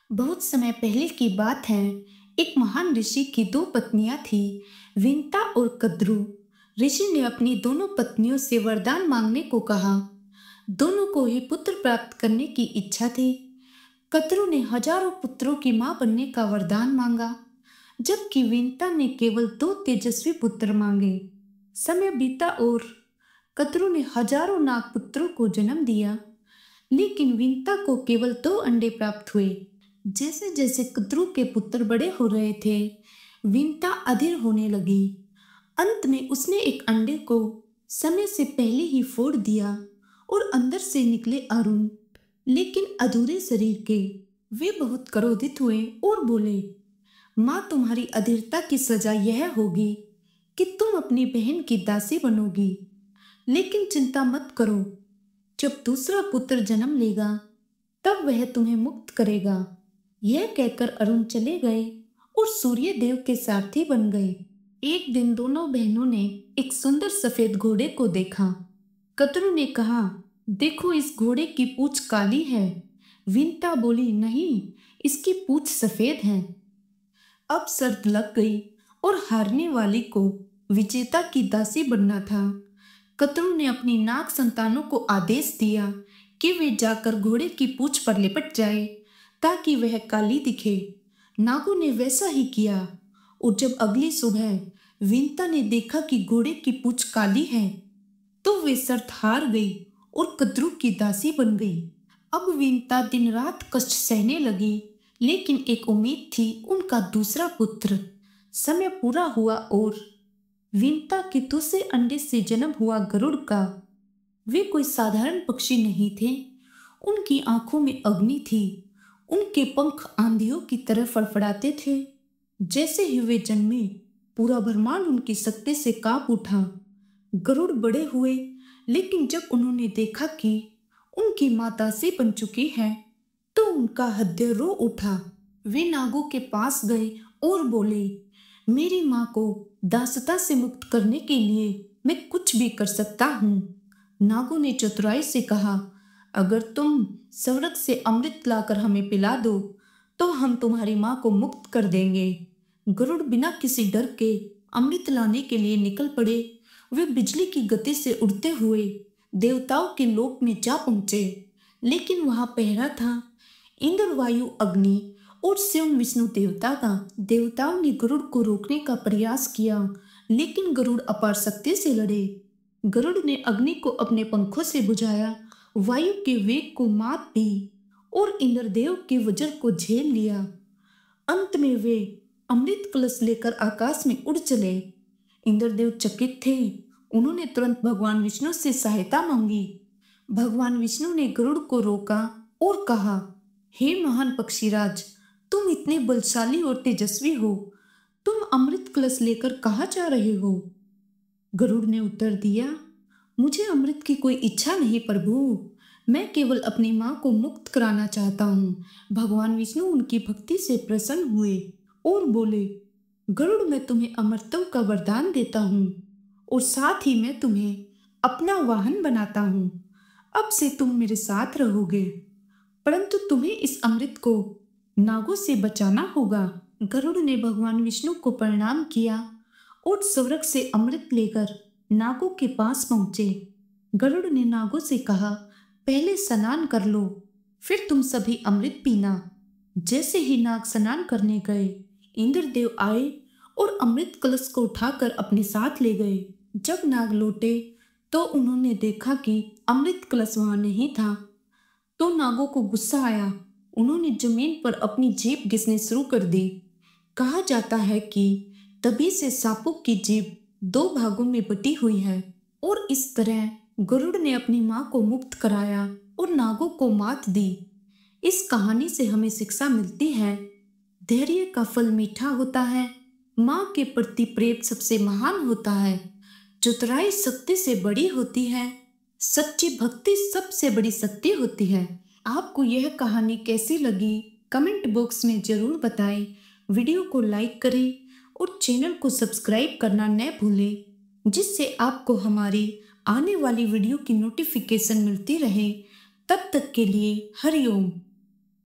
बहुत समय पहले की बात है। एक महान ऋषि की दो पत्नियां थी, विंता और कद्रू। ऋषि ने अपनी दोनों पत्नियों से वरदान मांगने को कहा। दोनों को ही पुत्र प्राप्त करने की इच्छा थी। कद्रू ने हजारों पुत्रों की मां बनने का वरदान मांगा, जबकि विंता ने केवल दो तेजस्वी पुत्र मांगे। समय बीता और कद्रू ने हजारों नाग पुत्रों को जन्म दिया, लेकिन विंता को केवल दो अंडे प्राप्त हुए। जैसे जैसे कद्रू के पुत्र बड़े हो रहे थे, विंता अधीर होने लगी। अंत में उसने एक अंडे को समय से पहले ही फोड़ दिया और अंदर से निकले अरुण, लेकिन अधूरे शरीर के। वे बहुत क्रोधित हुए और बोले, माँ, तुम्हारी अधीरता की सजा यह होगी कि तुम अपनी बहन की दासी बनोगी। लेकिन चिंता मत करो, जब दूसरा पुत्र जन्म लेगा तब वह तुम्हें मुक्त करेगा। यह कहकर अरुण चले गए और सूर्य देव के सारथी बन गए। एक दिन दोनों बहनों ने एक सुंदर सफेद घोड़े को देखा। कद्रू ने कहा, देखो, इस घोड़े की पूंछ काली है। विंता बोली, नहीं, इसकी पूंछ सफेद है। अब शर्त लग गई और हारने वाली को विजेता की दासी बनना था। कद्रू ने अपनी नाग संतानों को आदेश दिया कि वे जाकर घोड़े की पूंछ पर लिपट जाए ताकि वह काली दिखे। नागों ने वैसा ही किया और जब अगली सुबह विंता ने देखा कि घोड़े की पूंछ काली है, तो वे शर्त हार गई और कद्रू की दासी बन गई। अब विंता दिन रात कष्ट सहने लगी, लेकिन एक उम्मीद थी, उनका दूसरा पुत्र। समय पूरा हुआ और विंता के दूसरे अंडे से जन्म हुआ गरुड़ का। वे कोई साधारण पक्षी नहीं थे। उनकी आंखों में अग्नि थी। उनके पंख आंधियों की तरह फड़फड़ाते थे। जैसे ही वे जन्मे, पूरा ब्रह्मांड उनकी शक्ति से कांप उठा। गरुड़ बड़े हुए, लेकिन जब उन्होंने देखा कि उनकी मां दासी बन चुकी है, तो उनका हृदय रो उठा। वे नागों के पास गए और बोले, मेरी मां को दासता से मुक्त करने के लिए मैं कुछ भी कर सकता हूँ। नागों ने चतुराई से कहा, अगर तुम स्वर्ग से अमृत लाकर हमें पिला दो तो हम तुम्हारी मां को मुक्त कर देंगे। गरुड़ बिना किसी डर के अमृत लाने के लिए निकल पड़े। वे बिजली की गति से उड़ते हुए देवताओं के लोक में जा पहुंचे, लेकिन वहां पहरा था इंद्र, वायु, अग्नि और स्वयं विष्णु देवता का। देवताओं ने गरुड़ को रोकने का प्रयास किया, लेकिन गरुड़ अपार शक्ति से लड़े। गरुड़ ने अग्नि को अपने पंखों से बुझाया, वायु के वेग को मात दी और इंद्रदेव के वज्र को झेल लिया। अंत में वे अमृत कलश लेकर आकाश में उड़ चले। इंद्रदेव चकित थे। उन्होंने तुरंत भगवान विष्णु से सहायता मांगी। भगवान विष्णु ने गरुड़ को रोका और कहा, हे महान पक्षीराज, तुम इतने बलशाली और तेजस्वी हो, तुम अमृत कलश लेकर कहाँ जा रहे हो? गरुड़ ने उत्तर दिया, मुझे अमृत की कोई इच्छा नहीं प्रभु, मैं केवल अपनी मां को मुक्त कराना चाहता हूँ। भगवान विष्णु उनकी भक्ति से प्रसन्न हुए और बोले, गरुड़, मैं तुम्हें अमरत्व का वरदान देता हूँ और साथ ही मैं तुम्हें अपना वाहन बनाता हूँ। अब से तुम मेरे साथ रहोगे, परंतु तुम्हें इस अमृत को नागों से बचाना होगा। गरुड़ ने भगवान विष्णु को प्रणाम किया और स्वर्ग से अमृत लेकर नागों के पास पहुंचे। गरुड़ ने नागों से कहा, पहले स्नान कर लो, फिर तुम सभी अमृत पीना। जैसे ही नाग स्नान करने गए, इंद्रदेव आए और अमृत कलश को उठाकर अपने साथ ले गए। जब नाग लौटे तो उन्होंने देखा कि अमृत कलश वहां नहीं था, तो नागों को गुस्सा आया। उन्होंने जमीन पर अपनी जीभ घिसनी शुरू कर दी। कहा जाता है कि तभी से सांपों की जीभ दो भागों में बटी हुई है और इस तरह गरुड़ ने अपनी मां को मुक्त कराया और नागों को मात दी। इस कहानी से हमें शिक्षा मिलती है, धैर्य का फल मीठा होता है, मां के प्रति प्रेम सबसे महान होता है, चतुराई शक्ति से बड़ी होती है, सच्ची भक्ति सबसे बड़ी शक्ति होती है। आपको यह कहानी कैसी लगी कमेंट बॉक्स में जरूर बताएं। वीडियो को लाइक करें और चैनल को सब्सक्राइब करना न भूलें, जिससे आपको हमारी आने वाली वीडियो की नोटिफिकेशन मिलती रहे। तब तक के लिए हरिओम।